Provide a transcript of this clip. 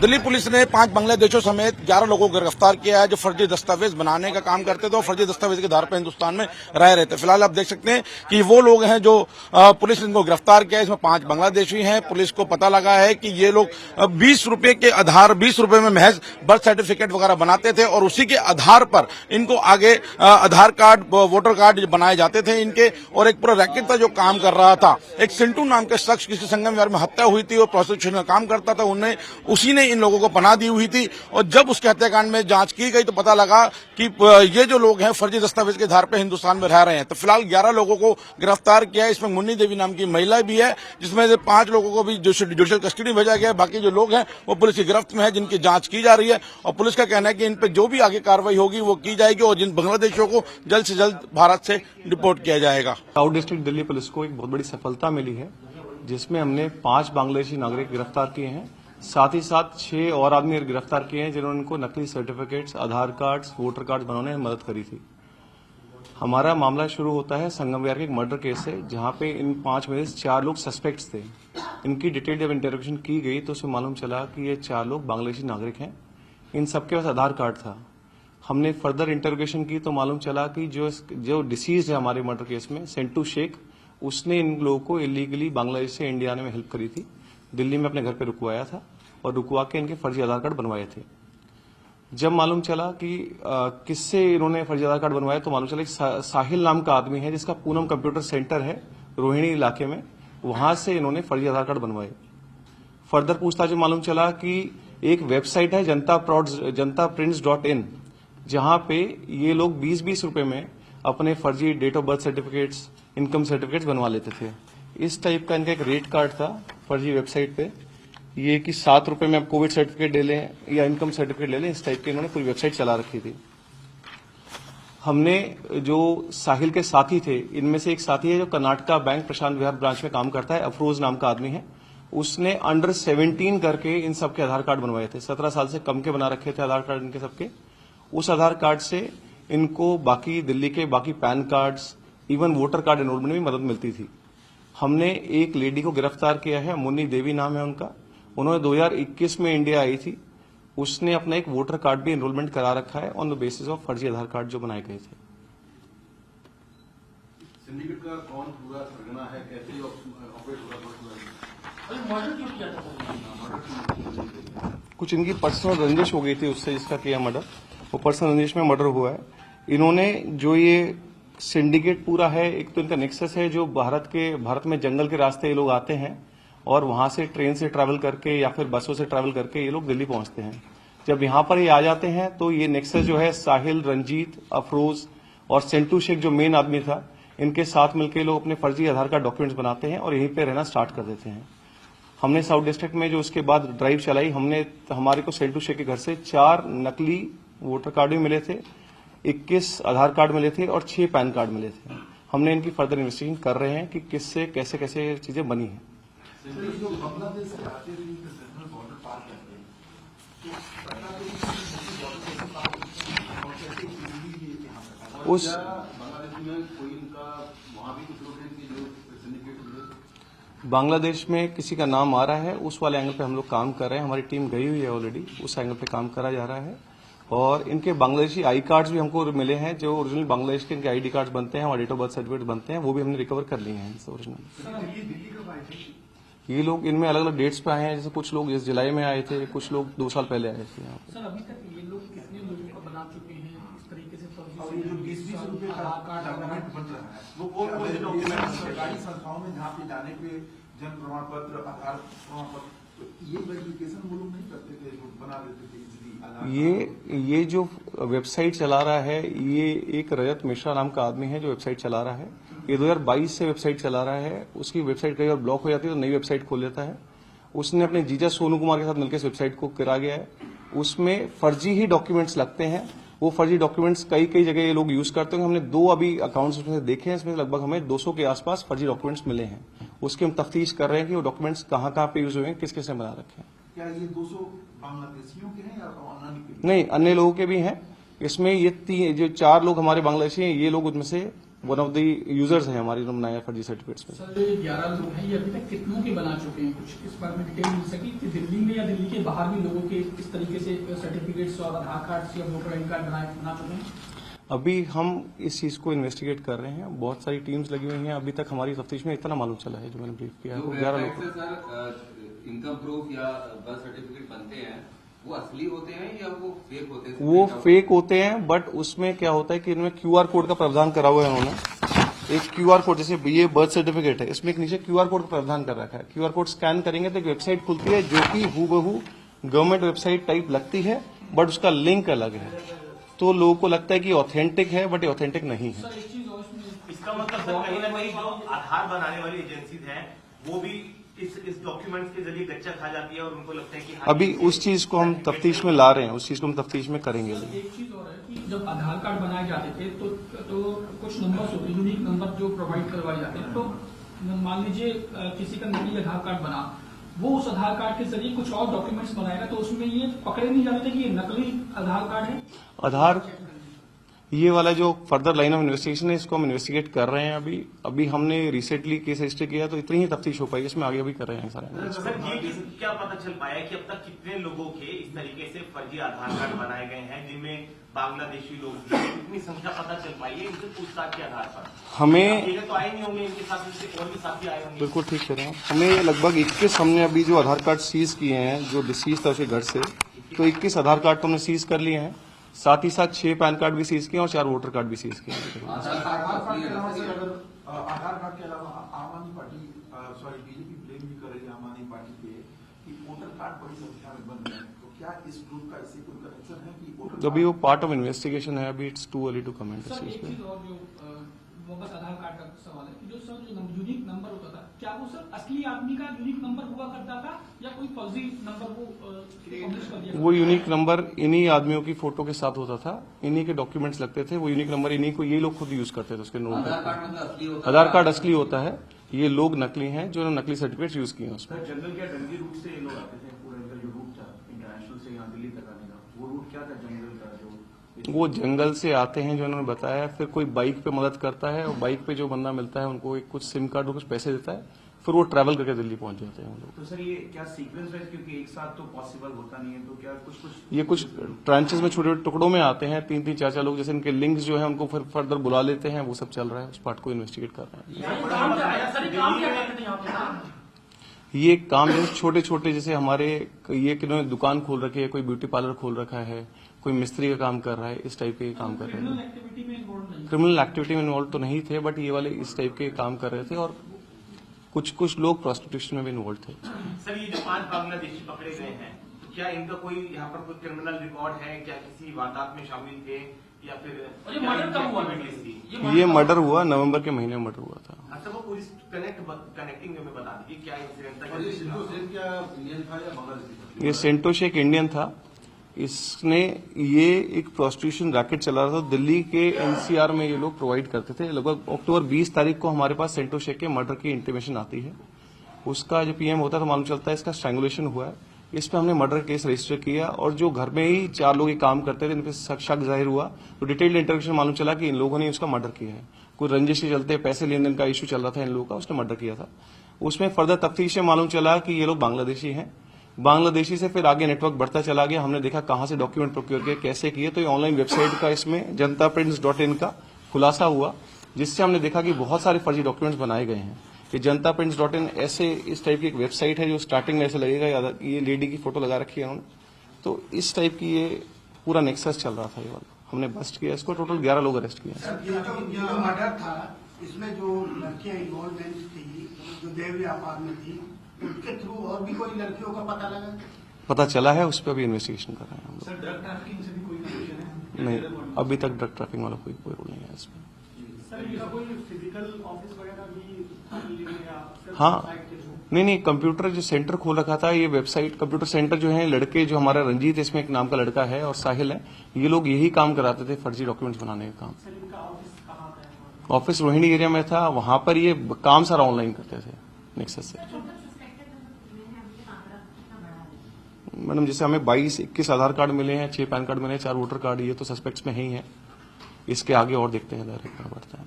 Delhi police ने 5 बांग्लादेशों समेत 11 लोगों को गिरफ्तार किया है जो फर्जी दस्तावेज बनाने का काम करते थे और फर्जी दस्तावेज के आधार पर हिंदुस्तान में रह रहे थे। फिलहाल आप देख सकते हैं कि वो लोग हैं जो पुलिस ने इनको गिरफ्तार किया है। इसमें 5 बांग्लादेशी हैं। पुलिस को पता लगा है कि ये लोग 20 रुपए के आधार 20 रुपए में महज बर्थ सर्टिफिकेट वगैरह बनाते थे और उसी के आधार पर इनको आगे आधार कार्ड वोटर कार्ड बनाए जाते थे इनके, और एक पूरा रैकेट था जो काम कर रहा था। एक सिंटू नाम के शख्स किसी संगम विहार में हत्या हुई थी और प्रोसिक्यूशन का काम करता था, उसी ने इन लोगों को पनाह दी हुई थी। और जब उसके हत्याकांड में जांच की गई तो पता लगा कि ये जो लोग हैं फर्जी दस्तावेज के आधार पर हिंदुस्तान में रह रहे हैं। तो फिलहाल 11 लोगों को गिरफ्तार किया है। इसमें मुन्नी देवी नाम की महिला भी है, जिसमें से 5 लोगों को भी जुडिशियल कस्टडी में भेजा गया है। बाकी जो लोग हैं वो पुलिस की गिरफ्त में है, जिनकी जांच की जा रही है और पुलिस का कहना है कि इन पर जो भी आगे कार्रवाई होगी वो की जाएगी और जिन बांग्लादेशियों को जल्द से जल्द भारत से डिपोर्ट किया जाएगा। साउथ डिस्ट्रिक्ट दिल्ली पुलिस को एक बहुत बड़ी सफलता मिली है, जिसमें हमने 5 बांग्लादेशी नागरिक गिरफ्तार किए हैं। साथ ही साथ 6 और आदमी गिरफ्तार किए हैं जिन्होंने उनको नकली सर्टिफिकेट्स, आधार कार्ड्स, वोटर कार्ड बनाने में मदद करी थी। हमारा मामला शुरू होता है संगम विहार के एक मर्डर केस से, जहां पे इन 5 में से 4 लोग सस्पेक्ट्स थे। इनकी डिटेल जब इंटरोगेशन की गई तो उसमें मालूम चला कि ये 4 लोग बांग्लादेशी नागरिक हैं। इन सबके पास आधार कार्ड था। हमने फर्दर इंटरोगेशन की तो मालूम चला कि जो डिसीज है हमारे मर्डर केस में, सेंटू शेख, उसने इन लोगों को इलीगली बांग्लादेश से इंडिया आने में हेल्प करी थी। दिल्ली में अपने घर पे रुकवाया था और रुकवा के इनके फर्जी आधार कार्ड बनवाए थे। जब मालूम चला कि किससे इन्होंने फर्जी आधार कार्ड बनवाया तो मालूम चला कि साहिल नाम का आदमी है जिसका पूनम कंप्यूटर सेंटर है रोहिणी इलाके में, वहां से इन्होंने फर्जी आधार कार्ड बनवाए। फर्दर पूछताछ में मालूम चला कि एक वेबसाइट है जनताप्रिंट्स.in, जहां पे ये लोग 20-20 रुपए में अपने फर्जी date of birth certificates, income certificates बनवा लेते थे। इस टाइप का इनका एक रेट कार्ड था फर्जी वेबसाइट पे, ये कि 7 रुपए में आप कोविड सर्टिफिकेट ले लें या इनकम सर्टिफिकेट ले लें, इस टाइप की इन्होंने पूरी वेबसाइट चला रखी थी। हमने जो साहिल के साथी थे, इनमें से एक साथी है जो कर्नाटका बैंक प्रशांत विहार ब्रांच में काम करता है, अफरोज नाम का आदमी है। उसने अंडर 17 करके इन सबके आधार कार्ड बनवाए थे। 17 साल से कम के बना रखे थे आधार कार्ड इनके सबके। उस आधार कार्ड से इनको बाकी दिल्ली के बाकी pan cards, even voter card enrolment में भी मदद मिलती थी। हमने एक लेडी को गिरफ्तार किया है, मुन्नी देवी नाम है उनका। उन्होंने 2021 में इंडिया आई थी। उसने अपना एक वोटर कार्ड भी एनरोलमेंट करा रखा है ऑन द बेसिस ऑफ फर्जी आधार कार्ड जो बनाए गए थे। सिंडिकेट का कौन पूरा सरगना है, कैसे ऑपरेट होगा? कुछ इनकी पर्सनल रंजिश हो गई थी उससे जिसका किया मर्डर, वो पर्सनल रंजिश में मर्डर हुआ है। इन्होंने जो ये सिंडिकेट पूरा है, एक तो इनका नेक्सस है जो भारत में जंगल के रास्ते ये लोग आते हैं और वहां से ट्रेन से ट्रैवल करके या फिर बसों से ट्रैवल करके ये लोग दिल्ली पहुंचते हैं। जब यहां पर ये आ जाते हैं तो ये नेक्सस जो है साहिल, रंजीत, अफरोज और सेंटू शेख जो मेन आदमी था, इनके साथ मिलकर ये लोग अपने फर्जी आधार कार्ड डॉक्यूमेंट्स बनाते हैं और यहीं पे रहना स्टार्ट कर देते हैं। हमने साउथ डिस्ट्रिक्ट में जो उसके बाद ड्राइव चलाई, हमारे को सेंटू शेख के घर से 4 नकली वोटर कार्ड भी मिले थे, 21 आधार कार्ड मिले थे और 6 पैन कार्ड मिले थे। हमने इनकी फर्दर इन्वेस्टिगेशन कर रहे हैं कि किससे कैसे कैसे चीजें बनी हैं। उस बांग्लादेश में किसी का नाम आ रहा है, उस वाले एंगल पे हम लोग काम कर रहे हैं। हमारी टीम गई हुई है ऑलरेडी, उस एंगल पे काम करा जा रहा है। और इनके बांग्लादेशी आई कार्ड्स भी हमको मिले हैं, जो ओरिजिनल बांग्लादेश के इनके आईडी कार्ड्स बनते हैं और डेट ऑफ बर्थ सर्टिफिकेट बनते हैं, वो भी हमने रिकवर कर लिए हैं ओरिजिनल। ये लोग इनमें अलग अलग डेट्स पे आए हैं, जैसे कुछ लोग इस जुलाई में आए थे, कुछ लोग 2 साल पहले आए थे यहाँ पे। सर, अभी तक ये लोग कितने लोगों का बना चुके हैं इस तरीके से? और ये जो 20-20 रुपए का कार्ड डॉक्यूमेंट बन रहा है, वो कौन से डॉक्यूमेंट सरकारी संस्थाओं में जहाँ पे जाने पे जन्म प्रमाण पत्र, आधार प्रमाण पत्र, तो ये वेरिफिकेशन वो लोग नहीं करते थे, जो बना देते थे इजीली। ये जो वेबसाइट चला रहा है, ये एक रजत मिश्रा नाम का आदमी है जो वेबसाइट चला रहा है। ये 2022 से वेबसाइट चला रहा है। उसकी वेबसाइट कई बार ब्लॉक हो जाती है तो नई वेबसाइट खोल लेता है। उसने अपने जीजा सोनू कुमार के साथ मिलकर इस वेबसाइट को करा गया है। उसमें फर्जी ही डॉक्यूमेंट्स लगते हैं। वो फर्जी डॉक्यूमेंट्स कई जगह ये लोग यूज करते हैं। हमने 2 अभी अकाउंट्स उसमें से देखे हैं, इसमें लगभग हमें 200 के आसपास फर्जी डॉक्यूमेंट्स मिले हैं। उसकी हम तफ्तीश कर रहे हैं कि वो डॉक्यूमेंट्स कहाँ पे यूज हुए हैं, किस ने बना रखे हैं। क्या ये 200 बांग्लादेशियों के हैं या अन्य के? नहीं, अन्य लोगों के भी हैं। इसमें ये जो 4 लोग हमारे बांग्लादेशी हैं, ये लोग उनमें से वन ऑफ द यूजर्स हैं हमारी, जो बनाया फर्जी सर्टिफिकेट्स में। सर, ये 11 लोग हैं, ये अभी तक कितनों के बना चुके हैं? कुछ इस बारे में डिटेल मिल सकी कि दिल्ली में या दिल्ली के बाहर भी लोगों के इस तरीके से सर्टिफिकेट्स और आधार कार्ड या वोटर आई कार्ड बना चुके हैं? अभी हम इस चीज को इन्वेस्टिगेट कर रहे हैं, बहुत सारी टीम्स लगी हुई हैं। अभी तक हमारी तफ्तीश में इतना मालूम चला है, जो मैंने ब्रीफ किया है, वो 11 लोग। सर, इनकम प्रूफ या बर्थ सर्टिफिकेट बनते हैं, वो असली होते हैं या वो फेक होते हैं? वो फेक होते हैं, बट उसमें क्या होता है कि इनमें QR कोड का प्रावधान करा हुआ है उन्होंने। एक QR कोड, जैसे ये बर्थ सर्टिफिकेट है, इसमें एक नीचे QR कोड का प्रावधान कर रखा है। QR कोड स्कैन करेंगे तो एक वेबसाइट खुलती है जो कि हूबहू गवर्नमेंट वेबसाइट टाइप लगती है, बट उसका लिंक अलग है। तो लोगों को लगता है कि ऑथेंटिक है, बट ये ऑथेंटिक नहीं है। सर, एक चीज और इसमें इसका मतलब सर कहीं ना कहीं जो आधार बनाने वाली एजेंसीज हैं वो भी इस डॉक्यूमेंट्स के जरिए गच्चा खा जाती है और उनको लगता है कि हाँ, अभी उस चीज को हम तफ्तीश में ला रहे हैं, उस चीज को हम तफ्तीश में करेंगे। एक चीज और है कि जब आधार कार्ड बनाए जाते थे तो कुछ नंबर्स होते हैं, यूनिक नंबर जो प्रोवाइड करवाए जाते हैं। तो मान लीजिए किसी का नकली आधार कार्ड बना, वो उस आधार कार्ड के जरिए कुछ और डॉक्यूमेंट्स बनाएगा, तो उसमें ये पकड़े नहीं जाते थे कि ये नकली आधार कार्ड है। आधार, ये वाला जो फर्दर लाइन ऑफ इन्वेस्टिगेशन है, इसको हम इन्वेस्टिगेट कर रहे हैं। अभी हमने रिसेंटली केस रजिस्टर किया, तो इतनी ही तफ्तीश हो पाई, इसमें आगे भी कर रहे हैं सारे। सर ये क्या पता चल पाया है कि अब तक कितने लोगों के इस तरीके से फर्जी आधार कार्ड बनाए गए हैं, जिनमें बांग्लादेशी लोग भी हैं? कितनी संख्या पता चल पाई है इनसे पूछताछ के आधार पर? हमें ये तो आए नहीं होंगे, इनके साथ और भी साथी आए होंगे। बिल्कुल ठीक कह रहे हैं। हमें लगभग 21 हमने अभी जो आधार कार्ड सीज किए हैं, जो डिसीज था उसके घर से, तो 21 आधार कार्ड तो हमने सीज कर लिए हैं। साथ ही साथ 6 पैन कार्ड भी सीज किए और 4 वोटर कार्ड भी सीज किए हैं। आधार कार्ड के अलावा सर, अगर आधार कार्ड के अलावा आम आदमी पार्टी बीजेपी ब्लेम भी कर रही है आम आदमी पार्टी पे कि वोटर कार्ड बड़ी संख्या में बन रहे हैं, तो क्या इस ग्रुप का इससे कोई कनेक्शन है कि वोटर अभी वो पार्ट ऑफ इन्वेस्टिगेशन है, अभी it's too early to comment इस सर, चीज एक पे। चीज और जो वो बस आधार कार्ड का सवाल है कि जो सर जो यूनिक नंबर होता था, क्या वो सर असली आदमी का यूनिक नंबर हुआ करता था या कोई फर्जी नंबर वो पब्लिश कर दिया? वो यूनिक नंबर इन्हीं आदमियों की फोटो के साथ होता था, इन्हीं के डॉक्यूमेंट्स लगते थे। वो यूनिक नंबर इन्हीं को, ये लोग खुद यूज करते थे उसके नोट। आधार कार्ड मतलब असली होता है? आधार कार्ड असली होता है, ये लोग नकली हैं जो नकली सर्टिफिकेट यूज किए हैं उसमें। सर जनरल क्या डंगी रूट से ये लोग आते थे? पूरा इनका जो रूट था इंटरनेशनल से यहाँ दिल्ली तक आने का, वो रूट क्या था जंगल का? जो वो जंगल से आते हैं, जो उन्होंने बताया। फिर कोई बाइक पे मदद करता है, और बाइक पे जो बंदा मिलता है उनको एक कुछ सिम कार्ड और कुछ पैसे देता है, फिर वो ट्रैवल करके दिल्ली पहुंच जाते हैं वो लोग। तो सर ये क्या सीक्वेंस वाइज, क्योंकि एक साथ तो पॉसिबल होता नहीं है, तो क्या कुछ ये कुछ ट्रांचेस में छोटे छोटे टुकड़ों में आते हैं, 3-3 4-4 लोग, जैसे इनके लिंक्स जो है उनको फिर फर्दर बुला लेते हैं। वो सब चल रहा है, उस पार्ट को इन्वेस्टिगेट कर रहे हैं। ये काम जो छोटे छोटे, जैसे हमारे ये किन्होंने दुकान खोल रखी है, कोई ब्यूटी पार्लर खोल रखा है, कोई मिस्त्री का काम कर रहा है, इस टाइप के काम कर रहे हैं। एक्टिविटी में इन्वॉल्व नहीं? क्रिमिनल एक्टिविटी में इन्वॉल्व तो नहीं थे, बट ये वाले इस टाइप के काम कर रहे थे, और कुछ लोग प्रोस्टिट्यूशन में भी इन्वॉल्व थे। सर ये जो 5 बांग्लादेशी पकड़े गए हैं, तो क्या इनका कोई यहाँ पर कोई क्रिमिनल रिकॉर्ड है? क्या किसी वारदात में शामिल थे या फिर और ये मर्डर कब हुआ? ये मर्डर हुआ नवंबर के महीने में, मर्डर हुआ था। अच्छा, वो पुलिस कनेक्टिंग में बता दीजिए क्या इंसिडेंट था? और ये सिद्धू सेन क्या इंडियन था या बांग्लादेशी? ये सेंटो शेख इंडियन था। इसने ये एक प्रोस्टिट्यूशन रैकेट चला रहा था दिल्ली के NCR में, ये लोग प्रोवाइड करते थे। लगभग अक्टूबर 20 तारीख को हमारे पास सेंटो शेख के मर्डर की इंटीमेशन आती है। उसका जो PM होता है तो मालूम चलता है इसका स्ट्रैंगुलेशन हुआ है। इस पे हमने मर्डर केस रजिस्टर किया, और जो घर में ही 4 लोग ये काम करते थे, इन पे शक जाहिर हुआ, तो डिटेल्ड इंटरोगेशन मालूम चला कि इन लोगों ने उसका मर्डर किया है। कोई रंजिश के चलते पैसे लेन देन का इशू चल रहा था इन लोगों का, उसने मर्डर किया था। उसमें फर्दर तफ्तीश से मालूम चला कि ये लोग बांग्लादेशी हैं। बांग्लादेशी से फिर आगे नेटवर्क बढ़ता चला गया। हमने देखा कहां से डॉक्यूमेंट प्रोक्योर किए, कैसे किए, तो ये ऑनलाइन वेबसाइट का इसमें JantaPrints.in का खुलासा हुआ, जिससे हमने देखा कि बहुत सारे फर्जी डॉक्यूमेंट्स बनाए गए हैं। ये JantaPrints.in ऐसे इस टाइप की एक वेबसाइट है, जो स्टार्टिंग में ऐसे लगेगा, ये लेडी की फोटो लगा रखी है उन्होंने, तो इस टाइप की ये पूरा नेक्सस चल रहा था। ये वाला हमने बस्ट किया इसको, टोटल 11 लोग अरेस्ट किए। ये जो मर्डर था, इसमें जो लड़कियां इन्वॉल्वमेंट थी, जो देह व्यापार में थी, उनके थ्रू और भी कोई लड़कियों का पता लगा? पता चला है, उस पर अभी इन्वेस्टिगेशन कर रहे हैं हम सर ड्रग ट्रैफिकिंग से भी कोई कनेक्शन है? लोग। नहीं, अभी तक ड्रग ट्रैफिकिंग वाला कोई रोल नहीं है इसमें। सर, इसका कोई फिजिकल ऑफिस वगैरह भी या हाँ, नहीं, कंप्यूटर जो सेंटर खोल रखा था, ये वेबसाइट कंप्यूटर सेंटर जो है, लड़के जो हमारा रंजीत, इसमें एक नाम का लड़का है, और साहिल है, ये लोग यही काम कराते थे, फर्जी डॉक्यूमेंट्स बनाने का काम। सर, इनका ऑफिस कहाँ था? ऑफिस रोहिणी एरिया में था, वहां पर ये काम सारा ऑनलाइन करते थे नेक्सस से। मैडम, जैसे हमें 22-21 आधार कार्ड मिले हैं, 6 पैन कार्ड मिले हैं, 4 वोटर कार्ड, ये तो सस्पेक्ट्स में ही हैं। इसके आगे और देखते हैं, डायरेक्ट बढ़ता है।